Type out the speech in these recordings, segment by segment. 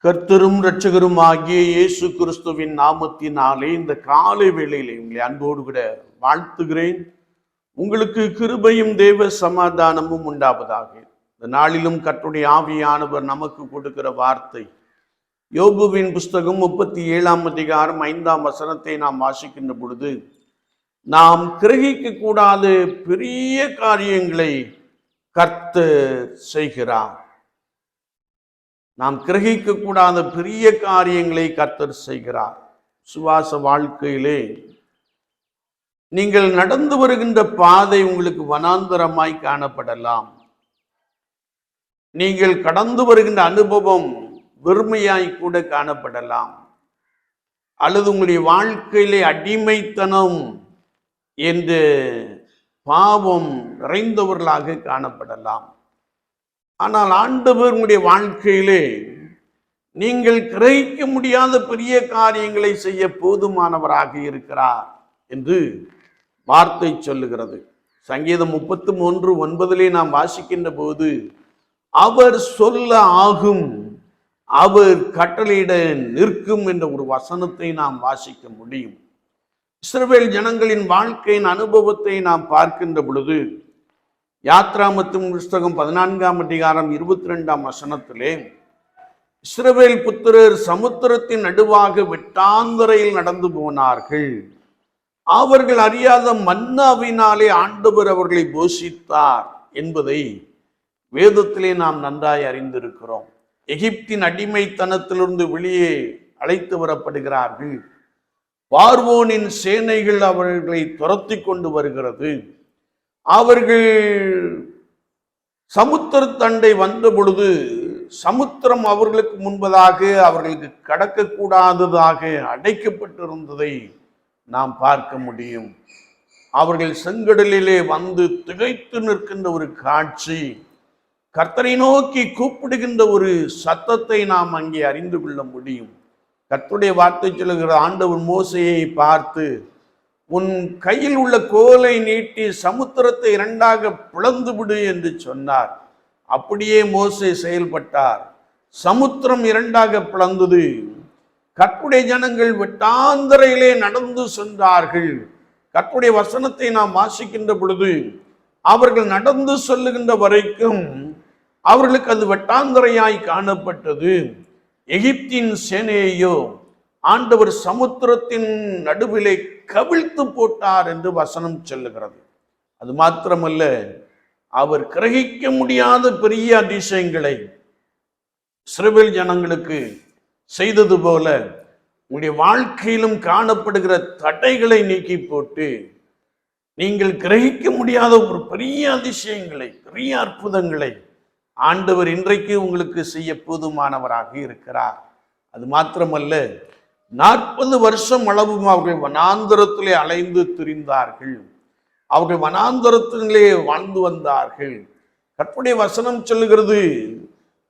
கர்த்தரும் இரட்சகரும் ஆகிய இயேசு கிறிஸ்துவின் நாமத்தினாலே இந்த காலை வேளையிலே உங்களை அன்போடு கூட வாழ்த்துகிறேன். உங்களுக்கு கிருபையும் தேவ சமாதானமும் உண்டாவதாக. இந்த நாளிலும் கர்த்தருடைய ஆவியானவர் நமக்கு கொடுக்கிற வார்த்தை யோபுவின் புஸ்தகம் 37ஆம் அதிகாரம் 5ஆம் வசனத்தை நாம் வாசிக்கின்ற பொழுது, நாம் கிரகிக்க கூடாத பெரிய காரியங்களை கர்த்தர் செய்கிறார். நாம் கிரகிக்க கூடாத பெரிய காரியங்களை கர்த்தர் செய்கிறார். சுவாச வாழ்க்கையிலே நீங்கள் நடந்து வருகின்ற பாதை உங்களுக்கு வனாந்தரமாய் காணப்படலாம். நீங்கள் கடந்து வருகின்ற அனுபவம் வெறுமையாய் கூட காணப்படலாம். அல்லது உங்களுடைய வாழ்க்கையிலே அடிமைத்தனம் என்று பாவம் நிறைந்தவர்களாக காணப்படலாம். ஆனால் ஆண்டவர் உங்களுடைய வாழ்க்கையிலே நீங்கள் கிரகிக்க முடியாத பெரிய காரியங்களை செய்ய போதுமானவராக இருக்கிறார் என்று வார்த்தை சொல்லுகிறது. சங்கீதம் 33:9 நாம் வாசிக்கின்ற போது, அவர் சொல்ல ஆகும், அவர் கட்டளையிட நிற்கும் என்ற ஒரு வசனத்தை நாம் வாசிக்க முடியும். இஸ்ரவேல் ஜனங்களின் வாழ்க்கையின் அனுபவத்தை நாம் பார்க்கின்ற பொழுது, யாத்ராமத்தின் புஸ்தகம் 14ஆம் அதிகாரம் 22ஆம் வசனத்திலே, இஸ்ரவேல் புத்திரர் சமுத்திரத்தின் நடுவாக வெட்டாந்தரையில் நடந்து போனார்கள். அவர்கள் அறியாத மன்னாவினாலே ஆண்டவர் அவர்களை போஷித்தார் என்பதை வேதத்திலே நாம் நன்றாய் அறிந்திருக்கிறோம். எகிப்தின் அடிமைத்தனத்திலிருந்து வெளியே அழைத்து வரப்படுகிறார்கள். பார்வோனின் சேனைகள் அவர்களை துரத்தி கொண்டு வருகிறது. அவர்கள் சமுத்திர தண்டை வந்த பொழுது சமுத்திரம் அவர்களுக்கு முன்பதாக அவர்களுக்கு கடக்கக்கூடாததாக அடைக்கப்பட்டிருந்ததை நாம் பார்க்க முடியும். அவர்கள் செங்கடலிலே வந்து திகைத்து நிற்கின்ற ஒரு காட்சி, கர்த்தரை நோக்கி கூப்பிடுகின்ற ஒரு சத்தத்தை நாம் அங்கே அறிந்து கொள்ள முடியும். கர்த்தருடைய வார்த்தை சொல்லுகிற, ஆண்டவர் மோசேயை பார்த்து, உன் கையில் உள்ள கோலை நீட்டி சமுத்திரத்தை இரண்டாக பிளந்து விடு என்று சொன்னார். அப்படியே மோசே செயல்பட்டார். சமுத்திரம் இரண்டாக பிளந்தது. கர்த்தருடைய ஜனங்கள் வெட்டாந்தரையிலே நடந்து சென்றார்கள். கர்த்தருடைய வசனத்தை நாம் வாசிக்கின்ற பொழுது, அவர்கள் நடந்து செல்லுகின்ற வரைக்கும் அவர்களுக்கு அது வெட்டாந்தரையாய் காணப்பட்டது. எகிப்தின் சேனையையோ ஆண்டவர் சமுத்திரத்தின் நடுவிலே கவிழ்த்து போட்டார் என்று வசனம் சொல்லுகிறது. அது மாத்திரமல்ல, அவர் கிரகிக்க முடியாத பெரிய அதிசயங்களை இஸ்ரவேல் ஜனங்களுக்கு செய்தது போல உங்களுடைய வாழ்க்கையிலும் காணப்படுகிற தடைகளை நீக்கி போட்டு நீங்கள் கிரகிக்க முடியாத ஒரு பெரிய அதிசயங்களை, பெரிய அற்புதங்களை ஆண்டவர் இன்றைக்கு உங்களுக்கு செய்ய போதுமானவராக இருக்கிறார். அது மாத்திரமல்ல, 40 வருஷம் அளவும் அவர்கள் வனாந்தரத்திலே அலைந்து திரிந்தார்கள். அவர்கள் வனாந்தரத்திலே வாழ்ந்து வந்தார்கள். கர்த்தருடைய வசனம் சொல்லுகிறது,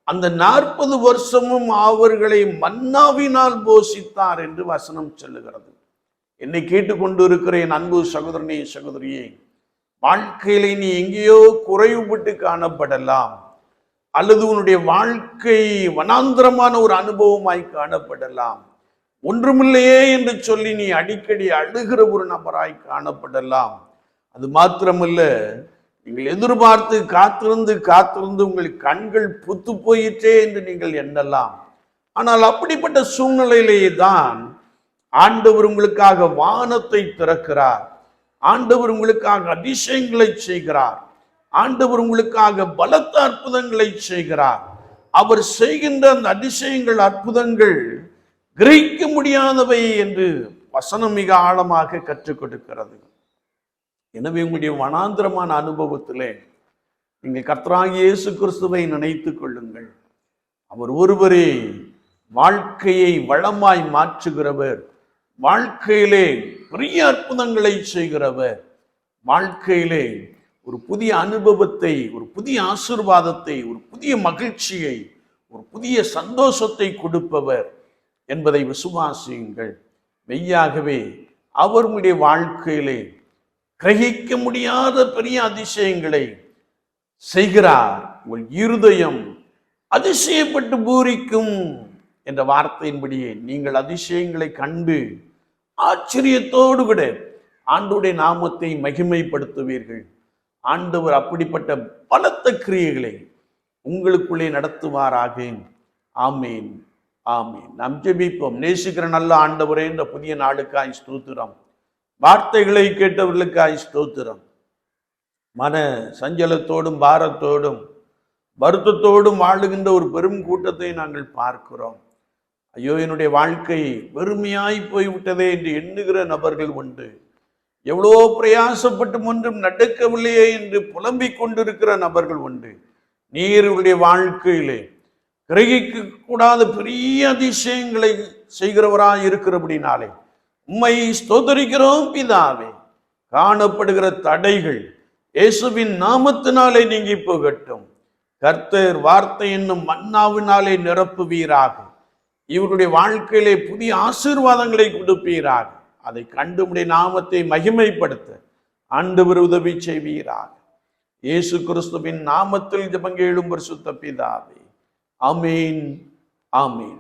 அந்த 40 வருஷமும் அவர்களை மன்னாவினால் போஷித்தார் என்று வசனம் சொல்லுகிறது. என்னை கேட்டுக்கொண்டு இருக்கிற என் அன்பு சகோதரனே, சகோதரியே, வாழ்க்கையிலே நீ எங்கேயோ குறைவுபட்டு காணப்படலாம், அல்லது உன்னுடைய வாழ்க்கை வனாந்தரமான ஒரு அனுபவமாய் காணப்படலாம். ஒன்றுமில்லையே என்று சொல்லி நீ அடிக்கடி அழுகிற ஒரு நபராய் காணப்படலாம். அது மாத்திரமல்ல, நீங்கள் எதிர்பார்த்து காத்திருந்து உங்கள் கண்கள் புத்து போயிற்றே என்று நீங்கள் எண்ணலாம். ஆனால் அப்படிப்பட்ட சூழ்நிலையிலேயே தான் ஆண்டவர் உங்களுக்காக வானத்தை திறக்கிறார். ஆண்டவர் உங்களுக்காக அதிசயங்களை செய்கிறார். ஆண்டவர் உங்களுக்காக பலத்த அற்புதங்களை செய்கிறார். அவர் செய்கின்ற அந்த அதிசயங்கள், அற்புதங்கள் கிரகிக்க முடியாதவை என்று வசனம் மிக ஆழமாக கற்றுக் கொடுக்கிறது. எனவே உங்களுடைய வனாந்திரமான அனுபவத்திலே நீங்கள் கர்த்தராகிய இயேசு கிறிஸ்துவை நினைத்துக் கொள்ளுங்கள். அவர் ஒருவரே வாழ்க்கையை வளமாய் மாற்றுகிறவர், வாழ்க்கையிலே பெரிய அற்புதங்களை செய்கிறவர், வாழ்க்கையிலே ஒரு புதிய அனுபவத்தை, ஒரு புதிய ஆசீர்வாதத்தை, ஒரு புதிய மகிழ்ச்சியை, ஒரு புதிய சந்தோஷத்தை கொடுப்பவர் என்பதை விசுவாசியுங்கள். மெய்யாகவே அவர் உங்களுடைய வாழ்க்கையிலே கிரகிக்க முடியாத பெரிய அதிசயங்களை செய்கிறார். உங்கள் இருதயம் அதிசயப்பட்டு பூரிக்கும் என்ற வார்த்தையின்படியே நீங்கள் அதிசயங்களை கண்டு ஆச்சரியத்தோடு கூட ஆண்டவருடைய நாமத்தை மகிமைப்படுத்துவீர்கள். ஆண்டவர் அப்படிப்பட்ட பலத்த கிரியைகளை உங்களுக்குள்ளே நடத்துவாராக. ஆமீன், ஆமீன். நாம் ஜெபிப்போம். நேசிக்கிற நல்ல ஆண்டவரே, இந்த புதிய நாளுக்காய் ஸ்தோத்திரம். வார்த்தைகளை கேட்டவர்களுக்காய் ஸ்தோத்திரம். மன சஞ்சலத்தோடும் பாரத்தோடும் வருத்தத்தோடும் வாழுகின்ற ஒரு பெரும் கூட்டத்தை நாங்கள் பார்க்கிறோம். ஐயோ, என்னுடைய வாழ்க்கை வெறுமையாய் போய்விட்டதே என்று எண்ணுகிற நபர்கள் உண்டு. எவ்வளோ பிரயாசப்பட்டும் ஒன்றும் நடக்கவில்லையே என்று புலம்பிக் கொண்டிருக்கிற நபர்கள் உண்டு. நீருடைய வாழ்க்கையிலே கிரகிக்க கூடாத பெரிய அதிசயங்களை செய்கிறவராய் இருக்கிறபடினாலே உம்மை ஸ்தோத்தரிக்கிறோம் பிதாவே. காணப்படுகிற தடைகள் இயேசுவின் நாமத்தினாலே நீங்கி போகட்டும். கர்த்தர் வார்த்தை என்னும் மன்னாவினாலே நிரப்புவீராக. இவருடைய வாழ்க்கையிலே புதிய ஆசீர்வாதங்களை கொடுப்பீராக. அதை கண்டு உம்முடைய நாமத்தை மகிமைப்படுத்த ஆண்டவர் உதவி செய்வீராக. இயேசு கிறிஸ்துவின் நாமத்தில் ஜெபங்கேளும் பரிசுத்த பிதாவே. ஆமீன், ஆமீன்.